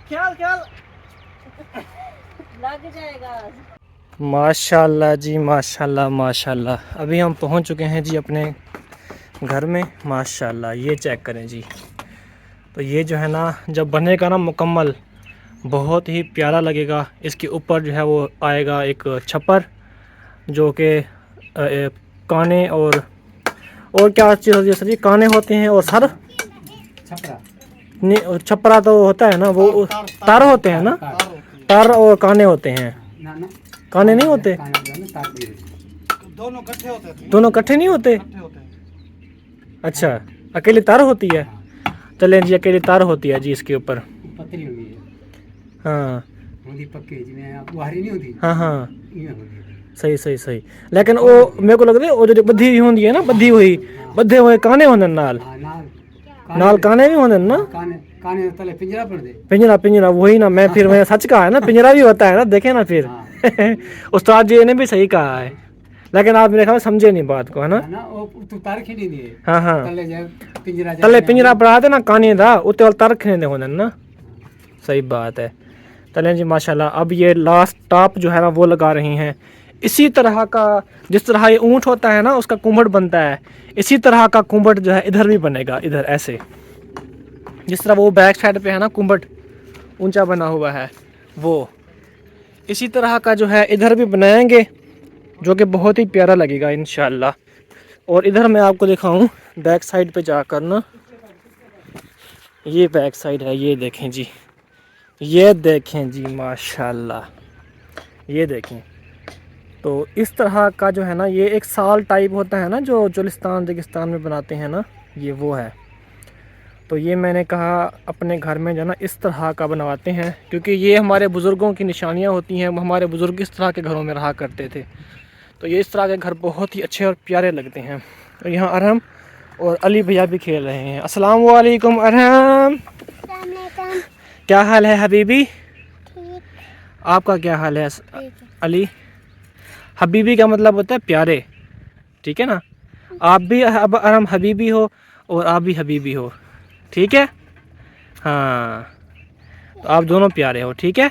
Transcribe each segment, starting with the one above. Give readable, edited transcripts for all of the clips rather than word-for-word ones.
ख्याल ख्याल लग जाएगा। माशाल्लाह जी, माशाल्लाह माशाल्लाह। अभी हम पहुंच चुके हैं जी अपने घर में। माशाल्लाह, ये चेक करें जी। तो ये जो है ना, जब बनेगा ना मुकम्मल, बहुत ही प्यारा लगेगा। इसके ऊपर जो है वो आएगा एक छप्पर, जो कि काने और क्या चीज़ होती है सर जी? काने होते हैं और सर छपरा नहीं, छपरा तो होता है ना, वो तार होते हैं ना, तार और काने होते हैं। ना ना काने नहीं होते? दोनों इकट्ठे होते थे। दोनों इकट्ठे नहीं होते? अच्छा, अकेली तार होती है। चलें जी, अकेली तार होती है जी इसके ऊपर। पतली होती है। हाँ होती पक्की जिवें बुहारी नहीं होती। हाँ हाँ, इवें होती है। सही सही सही। लेकिन वो मेरे को लगता है वो जो बद्धी होती है ना, बद्धी हुई, बद्धे हुए काने होने नाल, हाँ नाल काने भी होने ना। काने काने तले पिंजरा पड़ दे। पिंजरा पिंजरा वही ना, मैं सच कहा है ना, पिंजरा भी होता है ना, देखे ना फिर। हाँ। उस्ताद जी ने भी सही कहा है, लेकिन आप मेरे ख्याल में समझे नहीं बात को, है ना। ना वो तू तार खींची दी है। हाँ हाँ, तले जा पिंजरा जा तले पिंजरा बढ़ाते ना काने दा, उत्ते वाल तार खींचने होने ना। सही बात है। चलें जी माशाल्लाह। अब ये लास्ट टॉप जो है ना वो लगा रही हैं। इसी तरह का, जिस तरह ये ऊँट होता है ना उसका कुम्भट बनता है, इसी तरह का कुम्भट जो है इधर भी बनेगा, इधर ऐसे, जिस तरह वो बैक साइड पे है ना कुम्भट ऊंचा बना हुआ है, वो इसी तरह का जो है इधर भी बनाएंगे, जो कि बहुत ही प्यारा लगेगा इंशाल्लाह। और इधर मैं आपको दिखाऊं बैक साइड पे जाकर ना, ये बैक साइड है, ये देखें जी, ये देखें जी माशाल्लाह, ये देखें। तो इस तरह का जो है ना, ये एक साल टाइप होता है ना जो चोलिस्तान रेगिस्तान में बनाते हैं ना, ये वो है। तो ये मैंने कहा अपने घर में जो है ना इस तरह का बनवाते हैं, क्योंकि ये हमारे बुज़ुर्गों की निशानियाँ होती हैं। हमारे बुज़ुर्ग इस तरह के घरों में रहा करते थे, तो ये इस तरह के घर बहुत ही अच्छे और प्यारे लगते हैं। तो यहाँ अरहम और अली भैया भी खेल रहे हैं। अस्सलाम वालेकुम अरहम, क्या हाल है हबीबी? आपका क्या हाल है अली? हबीबी का मतलब होता है प्यारे, ठीक है ना। आप भी अब अरहम हबीबी हो और आप भी हबीबी हो, ठीक है। हाँ, तो आप दोनों प्यारे हो, ठीक है।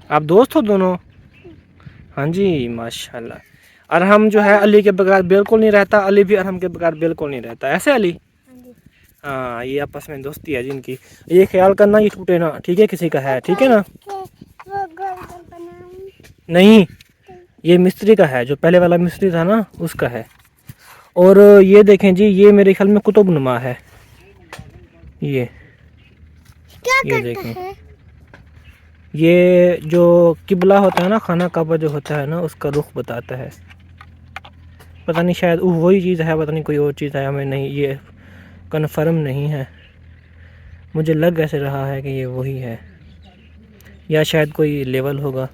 आप दोस्त हो दोनों। हाँ जी माशाल्लाह। अरहम जो है अली के बगैर बिल्कुल नहीं रहता, अली भी अरहम के बगैर बिल्कुल नहीं रहता, ऐसे अली। हाँ, ये आपस में दोस्ती है जिनकी। ये ख्याल करना ये टूटे ना, ठीक है, किसी का है, ठीक है ना। नहीं, ये मिस्त्री का है, जो पहले वाला मिस्त्री था ना उसका है। और ये देखें जी, ये मेरे ख्याल में कुतुबनुमा है। ये देखें, ये जो किबला होता है ना, खाना काबा जो होता है ना, उसका रुख बताता है। पता नहीं, शायद वही चीज़ है, पता नहीं कोई और चीज़ है, हमें नहीं ये कन्फर्म नहीं है। मुझे लग ऐसे रहा है कि ये वही है, या शायद कोई लेवल होगा।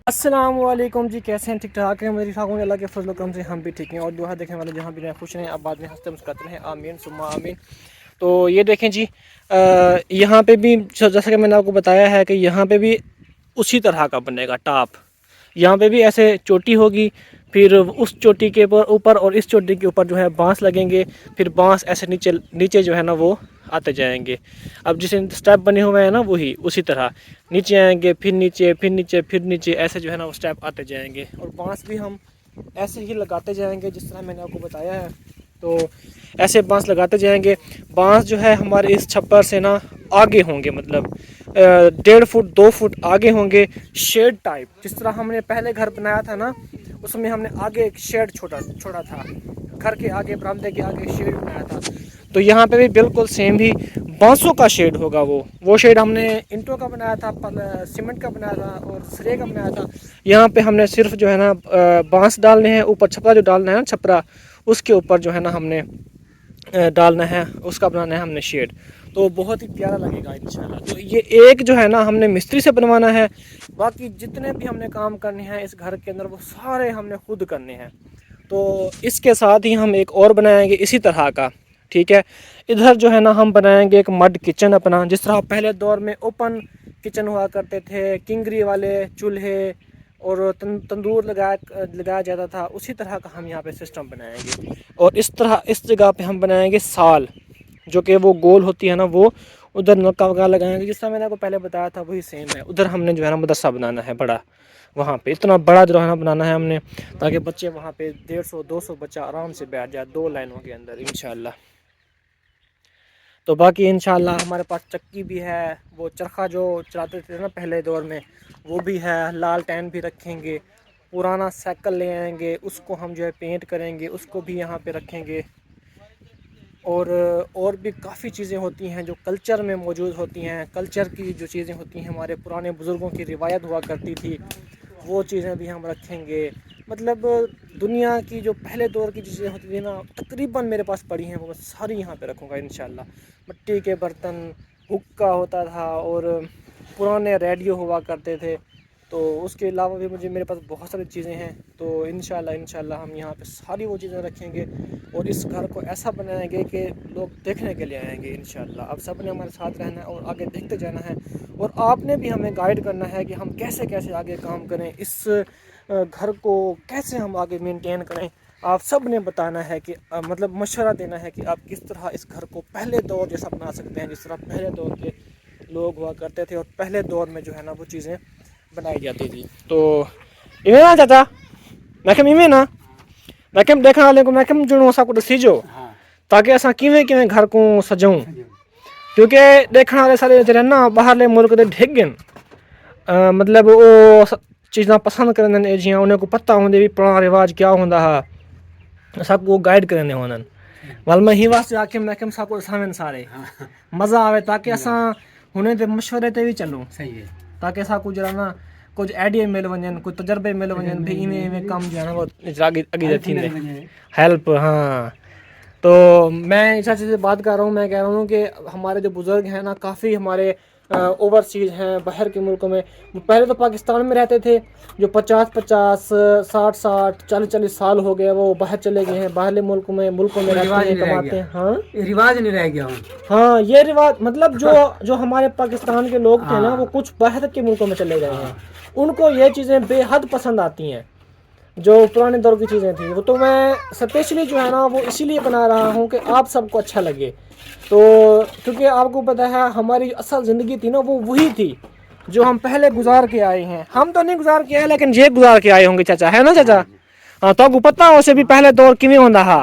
अस्सलाम वालेकुम जी, कैसे हैं? ठीक ठाक हैं? मेरी ठाक अल्लाह के फजल करम से हम भी ठीक हैं। और दुआ देखने वाले जहाँ भी रहें खुश रहें, अब बाद में हंसते मुस्कुराते रहें, आमीन सुम्मा आमीन। तो ये देखें जी, यहाँ पे भी जैसा कि मैंने आपको बताया है कि यहाँ पे भी उसी तरह का बनेगा टॉप। यहाँ पे भी ऐसे चोटी होगी, फिर उस चोटी के ऊपर और इस चोटी के ऊपर जो है बांस लगेंगे, फिर बांस ऐसे नीचे नीचे जो है ना वो आते जाएंगे। अब जिस स्टेप बने हुए हैं ना वही उसी तरह नीचे आएंगे, फिर नीचे, फिर नीचे, फिर नीचे, ऐसे जो है ना वो स्टेप आते जाएंगे। और बांस भी हम ऐसे ही लगाते जाएंगे जिस तरह मैंने आपको बताया है। तो ऐसे बांस लगाते जाएंगे। बांस जो है हमारे इस छप्पर से ना आगे होंगे, मतलब 1.5 फुट 2 फुट आगे होंगे, शेड टाइप। जिस तरह हमने पहले घर बनाया था ना, उसमें हमने आगे एक शेड छोटा छोटा था, घर के आगे बरामदे के आगे शेड बनाया था। तो यहाँ पे भी बिल्कुल सेम ही बांसों का शेड होगा। वो शेड हमने ईंटों का बनाया था, सीमेंट का बनाया था और सरे का बनाया था। यहाँ पे हमने सिर्फ जो है ना बांस डालने हैं, ऊपर छपरा जो डालना है ना, छपरा उसके ऊपर जो है ना हमने डालना है, उसका बनाना है हमने शेड। तो बहुत ही प्यारा लगेगा इंशाल्लाह। तो ये एक जो है ना हमने मिस्त्री से बनवाना है, बाकी जितने भी हमने काम करने हैं इस घर के अंदर वो सारे हमने खुद करने हैं। तो इसके साथ ही हम एक और बनाएंगे इसी तरह का, ठीक है। इधर जो है ना हम बनाएंगे एक मड किचन अपना, जिस तरह पहले दौर में ओपन किचन हुआ करते थे, किंगरी वाले चूल्हे और तंदूर लगाया जाता था, उसी तरह का हम यहाँ पे सिस्टम बनाएंगे। और इस तरह इस जगह पे हम बनाएंगे साल, जो कि वो गोल होती है ना वो, उधर नलका वगैरह लगाएंगे, जिस तरह मैंने आपको पहले बताया था वही सेम है। उधर हमने जो है ना मदरसा बनाना है बड़ा, वहाँ पे इतना बड़ा जो है ना बनाना है हमने, ताकि बच्चे वहाँ पे 150-200 बच्चा आराम से बैठ जाए 2 लाइनों के अंदर इंशाल्लाह। तो बाकी इंशाल्लाह हमारे पास चक्की भी है, वो चरखा जो चलाते थे ना पहले दौर में वो भी है, लाल टैन भी रखेंगे, पुराना साइकिल ले आएंगे, उसको हम जो है पेंट करेंगे, उसको भी यहाँ पे रखेंगे। और भी काफ़ी चीज़ें होती हैं जो कल्चर में मौजूद होती हैं, कल्चर की जो चीज़ें होती हैं, हमारे पुराने बुज़ुर्गों की रिवायत हुआ करती थी, वो चीज़ें भी हम रखेंगे। मतलब दुनिया की जो पहले दौर की चीज़ें होती थी ना, तकरीबन मेरे पास पड़ी हैं, वो मैं सारी यहाँ पे रखूँगा इंशाल्लाह। मिट्टी के बर्तन, हुक्का होता था, और पुराने रेडियो हुआ करते थे। तो उसके अलावा भी मुझे मेरे पास बहुत सारी चीज़ें हैं। तो इंशाल्लाह हम यहाँ पे सारी वो चीज़ें रखेंगे, और इस घर को ऐसा बनाएंगे कि लोग देखने के लिए आएंगे इंशाल्लाह। अब सब ने हमारे साथ रहना है और आगे देखते जाना है, और आपने भी हमें गाइड करना है कि हम कैसे कैसे आगे काम करें, इस घर को कैसे हम आगे मेंटेन करें। आप सब ने बताना है कि मतलब मशवरा देना है कि आप किस तरह इस घर को पहले दौर जैसा बना सकते हैं, जिस तरह पहले दौर के लोग हुआ करते थे, और पहले दौर में जो है ना वो चीज़ें बनाई जाती थी। तो इवें ना चाचा, मैं इवें ना मैं देखने वाले को मैं जुड़ूँ असा को दसीजो, हाँ ताकि असा किवें किवें घर को सजाऊं, क्योंकि देखने वाले सारे जरे ना बाहरले मुल्क दे ढिग गए, मतलब वो चीज़ां पसंद करन जियां उन्हें को पता होंदे भी पुराना रिवाज क्या होंदा हा, सब को गाइड करने होनन। वाल मैं ही वास्ते आके मैं सबको सामने सारे मज़ा आवे, ताकि असा हुने ते मशवरे ते भी चलूं, सही है। ताकि असा कुछ जरा ना कुछ आइडिया मिल वजन, कुछ तजर्बे मिल वजन, भी इवें इवें काम जो है ना वो आगे आगे थींदे हेल्प। हाँ, तो मैं इस चीज़ से बात कर रहा हूँ, मैं कह रहा हूँ कि हमारे जो बुज़ुर्ग हैं ना, काफ़ी हमारे ओवरसीज़ हैं, बाहर के मुल्कों में, पहले तो पाकिस्तान में रहते थे, जो 50-50 60-60 40-40 साल हो गए वो बाहर चले गए हैं, बाहरले मुल्कों में रहते हैं, कमाते हैं। हाँ, ये रिवाज नहीं रह गया। हाँ, ये रिवाज मतलब जो हमारे पाकिस्तान के लोग थे ना, वो कुछ बाहर के मुल्कों में चले गए हैं, उनको ये चीज़ें बेहद पसंद आती हैं, जो पुराने दौर की चीज़ें थी। वो तो मैं स्पेशली जो है ना वो इसीलिए बना रहा हूँ कि आप सबको अच्छा लगे। तो क्योंकि आपको पता है हमारी असल ज़िंदगी थी ना वो वही थी जो हम पहले गुजार के आए हैं। हम तो नहीं गुजार के आए, लेकिन ये गुजार के आए होंगे चाचा, है ना चाचा? हाँ, तो आपको पता हो उसे भी पहले दौर किमें होंदा हा।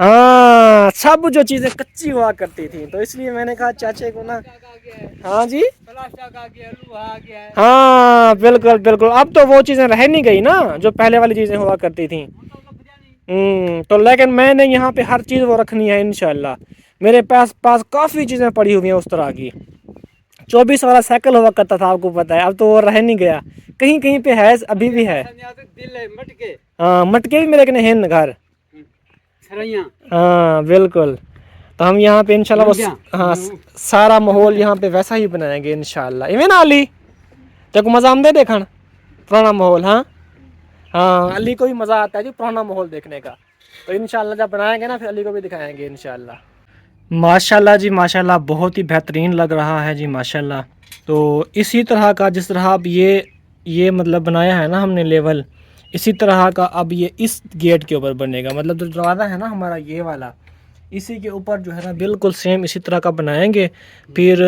हाँ, सब जो चीज़ें कच्ची हुआ करती थी, तो इसलिए मैंने कहा चाचे को ना। हाँ जी, हाँ बिल्कुल बिल्कुल, अब तो वो चीज़ें रह नहीं गई ना जो पहले वाली चीज़ें हुआ करती थी। तो लेकिन मैंने यहाँ पे हर चीज़ वो रखनी है इंशाल्लाह। मेरे पास काफ़ी चीज़ें पड़ी हुई हैं उस तरह की। 24 वाला साइकिल हुआ करता था, आपको पता है, अब तो वो रह नहीं गया, कहीं कहीं पे है, अभी भी है। हाँ, मटके भी मेरे कने हैं घर। हाँ बिल्कुल, तो हम यहाँ पे इंशाल्लाह हाँ सारा माहौल यहाँ पे वैसा ही बनाएंगे इंशाल्लाह। इवें ना अली, तेको मज़ा आमदे देखन पुराना माहौल? हाँ हाँ, अली को भी मज़ा आता है जी पुराना माहौल देखने का। तो इंशाल्लाह जब बनाएंगे ना फिर अली को भी दिखाएंगे इंशाल्लाह। माशाल्लाह जी माशाल्लाह, बहुत ही बेहतरीन लग रहा है जी माशाल्लाह। तो इसी तरह का जिस तरह अब ये मतलब बनाया है ना हमने लेवल, इसी तरह का अब ये इस गेट के ऊपर बनेगा, मतलब जो दरवाज़ा है ना हमारा ये वाला, इसी के ऊपर जो है ना बिल्कुल सेम इसी तरह का बनाएंगे। फिर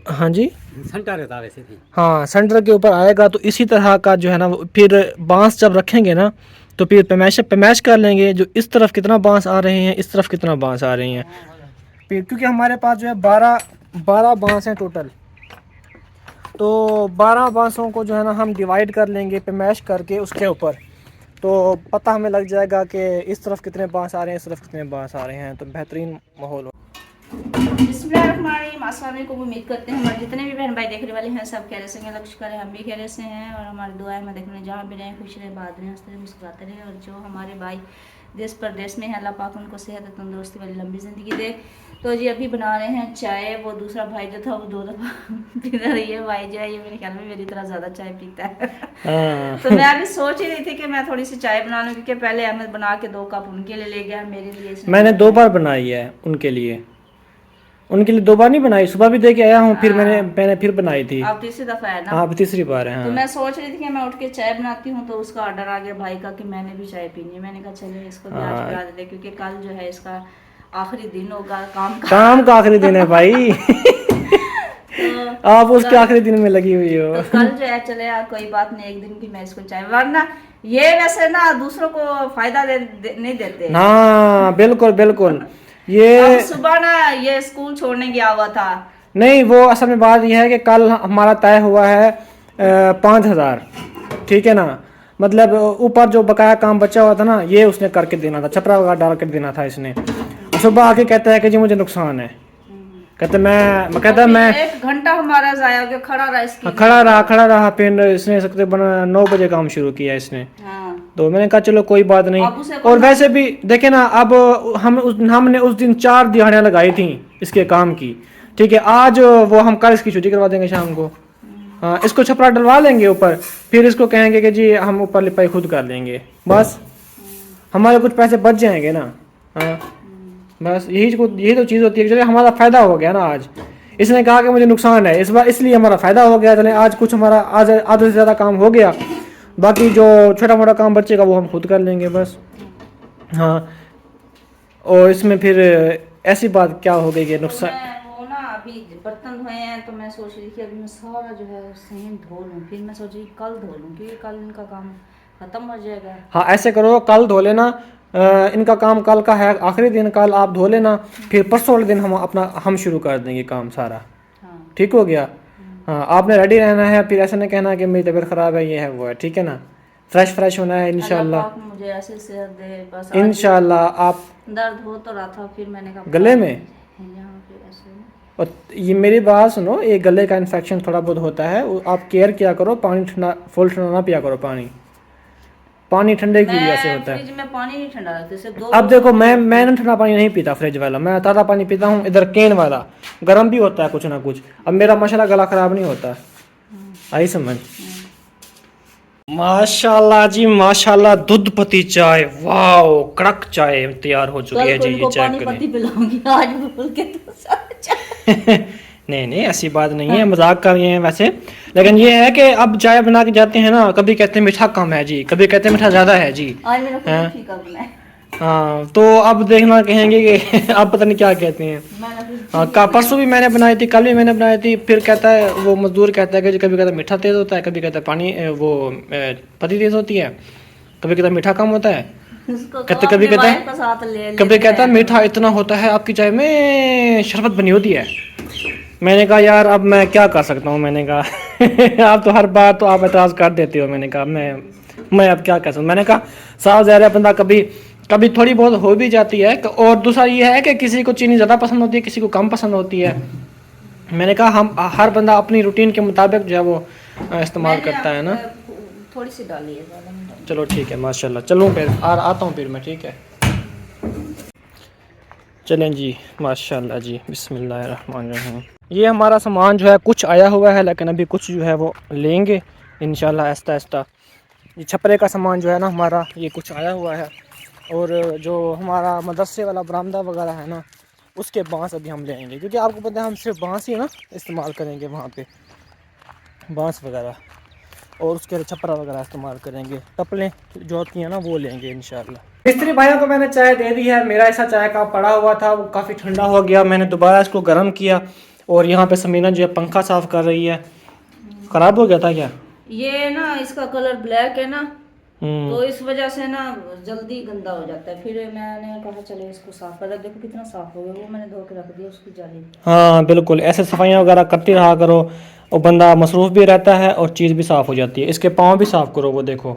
हाँ जी, सेंटर रहता वैसे भी। हाँ, सेंटर के ऊपर आएगा, तो इसी तरह का जो है ना फिर बांस जब रखेंगे ना तो फिर पैमाइश कर लेंगे, जो इस तरफ कितना बांस आ रहे हैं, इस तरफ कितना बांस आ रहे हैं। फिर क्योंकि हमारे पास जो है 12 बांस हैं टोटल, तो 12 बांसों को जो है ना हम डिवाइड कर लेंगे पैमाइश करके उसके ऊपर, तो पता हमें लग जाएगा कि इस तरफ कितने बांस आ रहे हैं, इस तरफ कितने बांस आ रहे हैं, तो बेहतरीन माहौल हो। बिस्मिल्लाहिर्रहमानिर्रहीम, अस्सलाम वालेकुम। उम्मीद करते हैं हमारे जितने भी बहन भाई देखने वाले हैं सब खैरियत से हैं, लक्ष्य करें हम भी खैरियत से हैं, और हमारी दुआएं में देखने जहाँ भी रहें खुश रहें, बात रहें, हंसते रहें, मुस्कुराते रहें, और जो हमारे भाई देश परदेश में है अल्लाह पाक उनको सेहत तंदुरुस्ती वाली लंबी ज़िंदगी दे। तो जी अभी बना रहे हैं चाय। वो दूसरा भाई जो था वो 2 दफ़ा पीता रही है, भाई जो है ये मेरे ख्याल में मेरी तरह ज़्यादा चाय पीता है। तो मैं अभी सोच ही रही थी कि मैं थोड़ी सी चाय बना लूँ, क्योंकि पहले अहमद बना के 2 कप उनके लिए ले गया, मेरे लिए मैंने 2 बार बनाई है उनके लिए 2 बार नहीं बनाई, सुबह भी दे के आया हूँ, फिर मैंने फिर बनाई थी। अब तीसरी दफ़ा है ना? हाँ, अब तीसरी बार है। हाँ, तो मैं सोच रही थी कि मैं उठ के चाय बनाती हूँ, तो उसका ऑर्डर आ गया भाई का कि मैंने भी चाय पीनी है। मैंने कहा चलिए इसको भी आज पिला देते, क्योंकि कल जो है इसका आखिरी दिन होगा काम का। काम का आखिरी दिन है भाई। तो आप उसके आखिरी दिन में लगी हुई हो। तो कल जो है चले यार, कोई बात नहीं, एक दिन की मैं इसको चाहे, वरना ये वैसे ना दूसरों को फायदा नहीं देते। हाँ बिल्कुल बिल्कुल। ये अब सुबह ना ये स्कूल छोड़ने गया हुआ था। नहीं, वो असल में बात यह है कि कल हमारा तय हुआ है 5,000, ठीक है ना। मतलब ऊपर जो बकाया काम बचा हुआ था ना, ये उसने करके देना था, छपरा वगैरह डाल कर देना था इसने। सुबह आके कहता है कि जी मुझे नुकसान है, कहता मैं 1 घंटा हमारा जाया हो गया, खड़ा रहा इसकी। खड़ा रहा। फिर इसने तकरीबन 9 बजे काम शुरू किया इसने। हाँ। तो मैंने कहा चलो कोई बात नहीं। अब उसे और वैसे भी देखे ना, अब हमने उस दिन 4 दिहाड़ियां लगाई थी इसके काम की, ठीक है। आज वो हम कल इसकी छुट्टी करवा देंगे शाम को। हाँ, इसको छपरा डलवा लेंगे ऊपर, फिर इसको कहेंगे कि जी हम ऊपर लिपाई खुद कर लेंगे, बस हमारे कुछ पैसे बच जाएंगे ना। हाँ, बस यही तो चीज़ होती है। चलिए हमारा फ़ायदा हो गया ना आज। इसने कहा कि मुझे नुकसान है, इस बार इसलिए हमारा फ़ायदा हो गया। चले आज कुछ हमारा आज आधे से ज़्यादा काम हो गया, बाकी जो छोटा मोटा काम बचेगा वो हम खुद कर लेंगे बस। हाँ, और इसमें फिर ऐसी बात क्या हो गई कि नुकसान। वो ना अभी बर्तन धोए हैं, तो मैं सोच रही थी अभी मैं सारा जो है सही धो लूँ, फिर मैं सोच रही कल धो लूँ, क्योंकि कल इनका काम खत्म हो जाएगा। हाँ ऐसे करो, कल धो लेना। इनका काम कल का है आखिरी दिन, कल आप धो लेना, फिर परसों वाले दिन हम शुरू कर देंगे काम सारा। हाँ। ठीक हो गया। हाँ, आपने रेडी रहना है, फिर ऐसा नहीं कहना कि मेरी तबीयत ख़राब है, ये है वो है, ठीक है ना। फ्रेश होना है इंशाल्लाह। अल्लाह पाक मुझे ऐसे सेहत दे बस। इंशाल्लाह। आप दर्द हो तो रहा था, फिर मैंने कहा गले में, यहाँ पे ऐसे ना। और ये मेरी बात सुनो, ये गले का इन्फेक्शन थोड़ा बहुत होता है, आप केयर किया करो, पानी ठंडा फुल ठंडा ना पिया करो, पानी ठंडे की वजह से होता है। फ्रिज में पानी नहीं ठंडा रखते, सिर्फ 2। अब देखो मैं ठंडा पानी नहीं पीता फ्रिज वाला, मैं ताज़ा पानी पीता हूँ। इधर केन वाला गर्म भी होता है कुछ ना कुछ। अब मेरा माशाल्लाह गला ख़राब नहीं होता, आई समझ। माशाल्लाह जी माशाल्लाह, दूध पत्ती चाय, वाह कड़क चाय तैयार हो चुकी है जी। ये चेक करें। पत्ती पिलाऊंगी आज बोल के तो। नहीं ऐसी बात नहीं है, मजाक कर रहे हैं वैसे। लेकिन ये है कि अब चाय बना के जाते हैं ना, कभी कहते हैं मीठा कम है जी, कभी कहते हैं मीठा ज़्यादा है जी। आज मेरा खुद ठीक है बनाए। हाँ, तो अब देखना कहेंगे कि आप पता नहीं क्या कहते हैं। हाँ, परसों भी मैंने बनाई थी, कल भी मैंने बनाई थी। फिर कहता है वो मजदूर, कहता है कि कभी कहता है मीठा तेज़ होता है, कभी कहता है पानी वो पत्ती तेज़ होती है, कभी कहता है मीठा कम होता है, कभी कहता है मीठा इतना होता है आपकी चाय में शरबत बनी होती है। मैंने कहा यार अब मैं क्या कर सकता हूँ, मैंने कहा आप तो हर बार तो आप एतराज़ कर देते हो। मैंने कहा मैं अब क्या कर सकता हूँ। मैंने कहा साफ ज़ाहिर है बंदा कभी थोड़ी बहुत हो भी जाती है। और दूसरा ये है कि किसी को चीनी ज़्यादा पसंद होती है, किसी को कम पसंद होती है। मैंने कहा हम हर बंदा अपनी रूटीन के मुताबिक जो है वो इस्तेमाल करता है ना। थोड़ी सी डाली है, ज़्यादा नहीं डाली। चलो ठीक है माशाल्लाह। चलूँ फिर आता हूँ फिर मैं, ठीक है। चलें जी माशाल्लाह जी, बिस्मिल्लाहिर्रहमानिर्रहीम। ये हमारा सामान जो है कुछ आया हुआ है, लेकिन अभी कुछ जो है वो लेंगे इंशाल्लाह आहिस्ता आहिस्ता। ये छपरे का सामान जो है ना हमारा, ये कुछ आया हुआ है। और जो हमारा मदरसे वाला बरामदा वगैरह है ना, उसके बांस अभी हम लेंगे, क्योंकि आपको पता है हम सिर्फ बांस ही ना इस्तेमाल करेंगे वहाँ पे, बांस वगैरह, और उसके छपरा वगैरह इस्तेमाल करेंगे। टपलें जो होती हैं ना वो लेंगे इंशाल्लाह। मिस्त्री भाइयों को मैंने चाय दे दी है। मेरा ऐसा चाय का पड़ा हुआ था, वो काफ़ी ठंडा हो गया, मैंने दोबारा इसको गर्म किया। और यहाँ पे समीना जो है पंखा साफ़ कर रही है। ख़राब हो गया था क्या? ये ना इसका कलर ब्लैक है ना, तो इस वजह से ना जल्दी गंदा हो जाता है। फिर मैंने कहा चले इसको साफ कर, देखो कितना साफ हो गया, वो मैंने धो के रख दिया उसकी जाली। हाँ बिल्कुल, ऐसे सफाइयाँ वगैरह करती रहा करो, और बंदा मसरूफ़ भी रहता है और चीज़ भी साफ़ हो जाती है। इसके पाँव भी साफ़ करो, वो देखो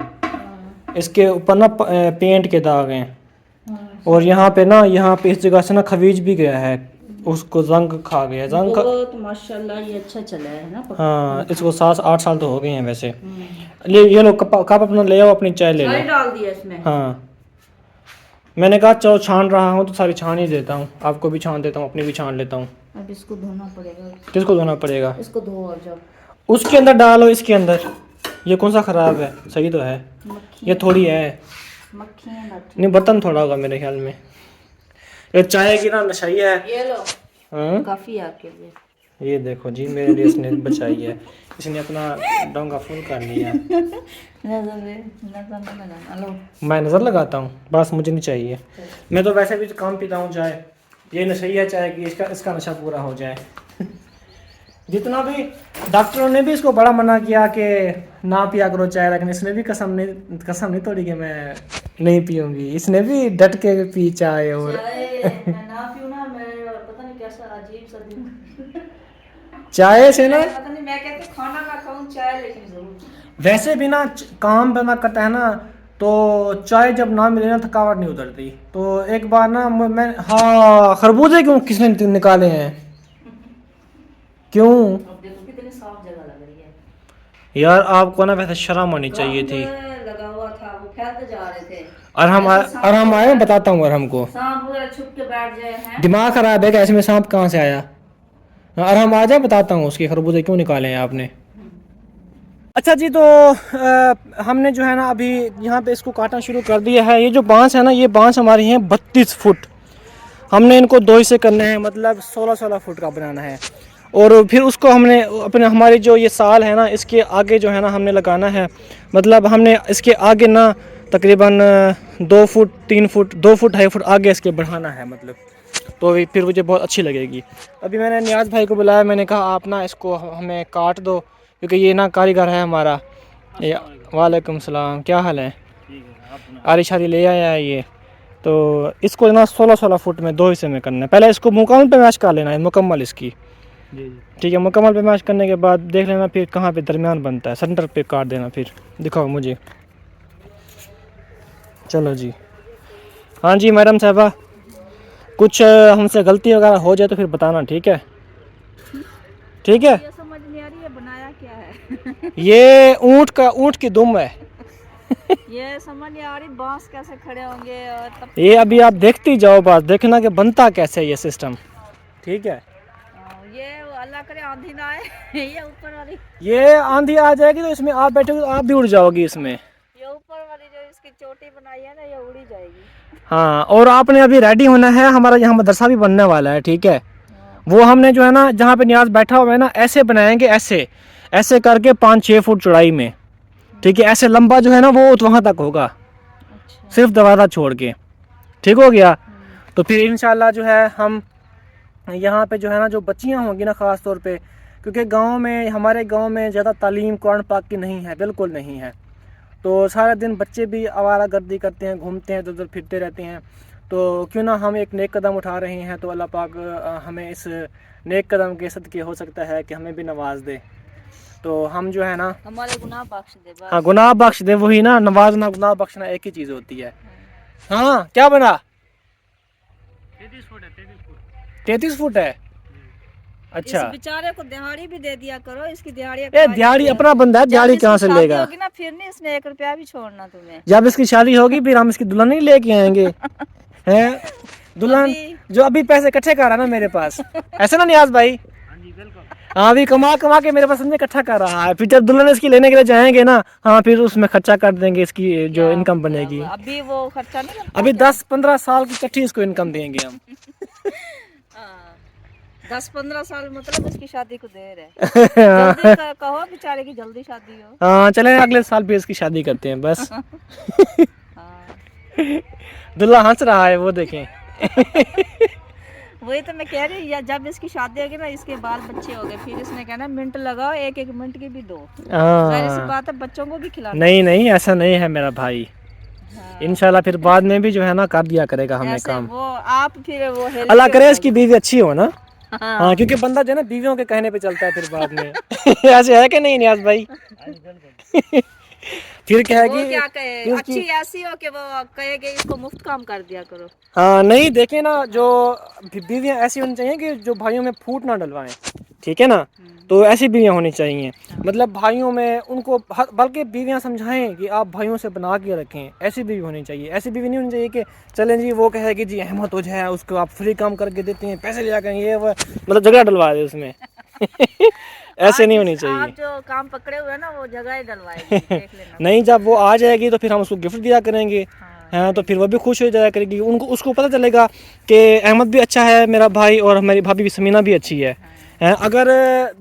इसके ऊपर ना पेंट के दाग हैं। और यहाँ पे ना, यहाँ पे इस जगह से ना खवीज भी गया है, उसको जंग खा गया। जंग तो माशाल्लाह ये अच्छा चला है ना। हाँ, इसको 7-8 साल तो हो गए हैं वैसे। ये लो कप अपना ले आओ, अपनी चाय ले लो। डाल दिया इसमें। हाँ, मैंने कहा चलो छान रहा हूँ तो सारी छान ही देता हूँ, आपको भी छान देता हूँ, अपनी भी छान लेता हूँ। अब इसको धोना पड़ेगा। किसको धोना पड़ेगा? इसको धो और जाओ। उसके अंदर डालो, इसके अंदर। ये कौन सा ख़राब है? सही तो है, ये थोड़ी है मक्खियाँ नहीं, बर्तन थोड़ा होगा मेरे ख्याल में। ये चाय की ना नशाई है। ये लो हाँ, काफ़ी है आपके लिए। ये देखो जी, मेरे लिए इसने बचाई है, इसने अपना डोंगा फुल कर लिया। नजर न लगाना। लो मैं नज़र लगाता हूँ, बस मुझे नहीं चाहिए। मैं तो वैसे भी कम पीता हूँ चाय, ये नशैया चाय की, इसका नशा पूरा हो जाए। जितना भी डॉक्टरों ने भी इसको बड़ा मना किया कि ना पिया करो चाय, लेकिन इसने भी कसम नहीं तोड़ी कि मैं नहीं पीऊंगी। इसने भी डट के पी चाय। और मैं ना पीऊं ना, मैं पता नहीं कैसा अजीब सा दिन चाय से ना, पता नहीं, मैं कहती खाना ना खाऊं, चाय लेकिन जरूर। वैसे भी ना काम बंदा करता है ना, तो चाय जब ना मिले ना थकावट नहीं उतरती। तो एक बार ना मैं, हाँ खरबूजे क्यों किसने निकाले हैं, क्यों अब देखो कितनी साफ जगह लग रही है यार? आपको ना वैसे शर्म आनी चाहिए थी। लगा हुआ था, वो फैलते जा रहे थे। और हम आए, बताता हूँ और हमको सांप वगैरह छुप के बैठ जाए हैं। दिमाग खराब है क्या? ऐसे में सांप कहाँ से आया? और हम आ जाए, बताता हूँ उसके खरबूजे क्यों निकाले हैं आपने। अच्छा जी, तो हमने जो है ना अभी यहाँ पे इसको काटना शुरू कर दिया है। ये जो बांस है ना, ये बांस हमारी हैं 32 फुट। हमने इनको 2 हिस्से करने हैं, मतलब 16-16 फुट का बनाना है। और फिर उसको हमने अपने हमारी जो ये साल है ना, इसके आगे जो है ना हमने लगाना है। मतलब हमने इसके आगे ना तकरीबन 2 फुट 3 फुट 2 फुट 2.5 फुट आगे इसके बढ़ाना है, मतलब तो फिर मुझे बहुत अच्छी लगेगी। अभी मैंने नियाज़ भाई को बुलाया, मैंने कहा आप ना इसको हमें काट दो, क्योंकि ये ना कारीगर है हमारा। वालेकुम सलाम, क्या हाल है? आरी शादी ले आया है ये। तो इसको ना 16-16 फुट में 2 हिस्से में करना है। पहले इसको मुकम्मल पे मैश कर लेना है, मुकम्मल इसकी, ठीक है। मुकम्मल पे मैश करने के बाद देख लेना फिर कहाँ पे दरमियान बनता है, सेंटर पे काट देना। फिर दिखाओ मुझे। चलो जी। हाँ जी मैडम साहबा, कुछ हमसे गलती वगैरह हो जाए तो फिर बताना, ठीक है? ठीक है। ये समझ नहीं आ रही है बनाया क्या है। ये ऊँट की दुम है। ये समझ नहीं आ रही बांस कैसे खड़े होंगे, और तब ये अभी आप देखती जाओ, बात देखना कि बनता कैसे है ये सिस्टम, ठीक है? ये अल्लाह करे आंधी ना आए। ये ऊपर वाली, ये आंधी आ जाएगी तो इसमें आप बैठोगे तो आप भी उड़ जाओगी इसमें। ये ऊपर वाली जो इसकी चोटी बनाई है ना, ये उड़ी जाएगी। हाँ, और आपने अभी रेडी होना है, हमारा यहाँ मदरसा भी बनने वाला है, ठीक है? वो हमने जो है ना जहाँ पे नियाज बैठा हुआ है ना, ऐसे बनाएंगे, ऐसे ऐसे करके 5-6 फुट चौड़ाई में, ठीक है? ऐसे लंबा जो है ना वो वहाँ तक होगा, अच्छा। सिर्फ दरवाज़ा छोड़ के, ठीक हो गया? तो फिर इंशाल्लाह जो है हम यहाँ पे जो है ना जो बच्चियाँ होंगी ना, ख़ास तौर पे, क्योंकि गांव में, हमारे गांव में ज़्यादा तालीम कुरान पाक की नहीं है, बिल्कुल नहीं है। तो सारा दिन बच्चे भी आवारा गर्दी करते हैं, घूमते हैं, इधर उधर फिरते रहते हैं। तो क्यों ना हम एक नेक कदम उठा रहे हैं, तो अल्लाह पाक हमें इस नेक कदम के सदके हो सकता है कि हमें भी नवाज दे। तो हम जो है ना, हमारे गुनाह बख्श दे बस। हाँ गुनाह बख्श दे, वही ना, नवाजना गुनाह बख्शना एक ही चीज़ होती है। हाँ क्या बना? 33 फुट है। अच्छा, इस बेचारे को दिहाड़ी भी दे दिया करो, इसकी दिहाड़ी ए दिहाड़ी अपना बंदा है, दिहाड़ी कहाँ से लेगा? होगी ना, फिर नहीं इसने 1 रुपया भी छोड़ना तुम्हें। जब इसकी शादी होगी फिर हम इसकी दुल्हन नहीं लेके आएंगे। हैं दुल्हन जो अभी पैसे इकट्ठे कर रहा है ना मेरे पास, ऐसे ना नियाज भाई? हाँ, अभी कमा कमा के मेरे पास समझे इकट्ठा कर रहा है। फिर जब दुल्हन इसकी लेने के लिए जाएंगे ना, हाँ फिर उसमें खर्चा कर देंगे, इसकी जो इनकम बनेगी। अभी वो खर्चा नहीं करता, अभी 10-15 साल की इकट्ठी इसको इनकम देंगे हम। 10-15 साल मतलब इसकी शादी को देर है। जल्दी कहो बेचारे की जल्दी शादी हो। हाँ चले, अगले साल फिर इसकी शादी करते हैं बस। हाँ। दुल्हा हंस रहा है, वो देखें। वही तो मैं कह रही हूँ, या जब इसकी शादी होगी ना, इसके बाल बच्चे हो गए, फिर इसने कहना मिनट लगाओ, 1-1 मिनट की भी दो। जाहिर सी बात है, बच्चों को भी खिलाना। नहीं नहीं, ऐसा नहीं है मेरा भाई। हाँ। इंशाल्लाह फिर बाद में भी जो है ना कर दिया करेगा हमें ऐसे काम। वो आप फिर वो अल्लाह करे इसकी बीवी अच्छी हो ना। हाँ। हाँ, क्योंकि बंदा जो है ना बीवियों के कहने पे चलता है फिर बाद में। ऐसे है कि नहीं नियाज भाई? फिर कहेगी, वो क्या कहे, अच्छी ऐसी हो कि वो कहेगी इसको मुफ्त काम कर दिया करो। हाँ नहीं, देखे ना, जो बीवियाँ ऐसी होनी चाहिए कि जो भाइयों में फूट ना डलवाएं, ठीक है ना? तो ऐसी बीवियाँ होनी चाहिए, मतलब भाइयों में उनको, बल्कि बीवियाँ समझाएं कि आप भाइयों से बना के रखें, ऐसी बीवी होनी चाहिए। ऐसी बीवी नहीं होनी चाहिए कि चलें जी वो कहेगी जी अहमद हो जाए, उसको आप फ्री काम करके देते हैं, पैसे लिया करें, ये वो, मतलब झगड़ा डलवा दे उसमें। ऐसे नहीं होनी चाहिए। आप जो काम पकड़े हुए हैं ना, वो जगह ही डलवाएगी, देख लेना। नहीं, जब वो आ जाएगी तो फिर हम उसको गिफ्ट दिया करेंगे। हाँ, तो फिर वो भी खुश हो जाया करेगी, उनको उसको पता चलेगा कि अहमद भी अच्छा है मेरा भाई, और हमारी भाभी भी समीना भी अच्छी है। अगर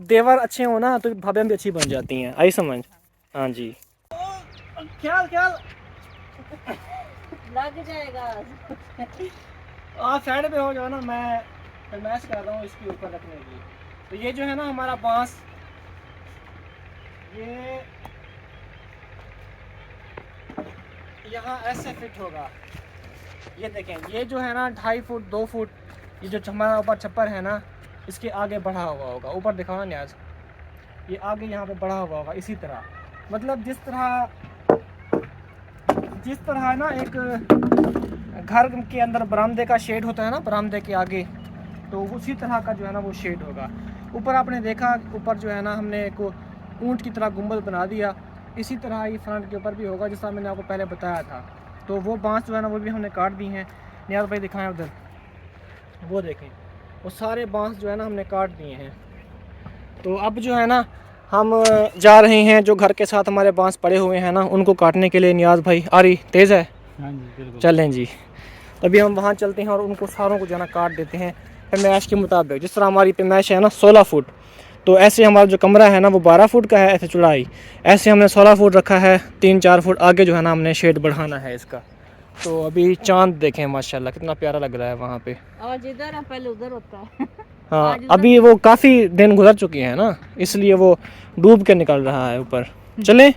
देवर अच्छे हो ना तो भाभी भी अच्छी बन जाती हैं, आई समझ? हाँ जी। ख्याल ख्याल लग जाएगा। आप साइड पे हो जाओ ना, मैं फरमाइश कर रहा हूँ इसके ऊपर रखने की। तो ये जो है ना हमारा बांस, ये यहाँ ऐसे फिट होगा। ये देखें, ये जो है ना 2.5 फुट 2 फुट, ये जो हमारा ऊपर छप्पर है ना, इसके आगे बढ़ा हुआ होगा। ऊपर दिखाओ ना न्याज, ये आगे यहाँ पे बढ़ा हुआ होगा इसी तरह। मतलब जिस तरह ना एक घर के अंदर बरामदे का शेड होता है ना, बरामदे के आगे, तो उसी तरह का जो है ना वो शेड होगा। ऊपर आपने देखा, ऊपर जो है ना हमने एक ऊंट की तरह गुंबद बना दिया। इसी तरह ये फ्रंट के ऊपर भी होगा, जैसा मैंने आपको पहले बताया था। तो वो बांस जो है ना वो भी हमने काट दी हैं। नियाज़ भाई दिखाएं उधर, वो देखें, वो सारे बांस जो है ना हमने काट दिए हैं। तो अब जो है ना हम जा रहे हैं, जो घर के साथ हमारे बांस पड़े हुए हैं ना उनको काटने के लिए। नियाज़ भाई आ रही तेज़ है, हाँ जी बिल्कुल। चलें जी। अभी हम वहाँ चलते हैं और उनको सारों को जो है ना काट देते हैं पैमाइश के मुताबिक। जिस तरह हमारी पैमाइश है ना 16 फुट, तो ऐसे हमारा जो कमरा है ना वो 12 फुट का है ऐसे चौड़ाई, ऐसे हमने 16 फुट रखा है। 3-4 फुट आगे जो है ना हमने शेड बढ़ाना है इसका। तो अभी चांद देखें माशाल्लाह कितना प्यारा लग रहा है वहाँ पे। और जिधर है पहले उधर होता है। हाँ, अभी वो काफ़ी दिन गुजर चुके हैं ना, इसलिए वो डूब के निकल रहा है ऊपर। चलें।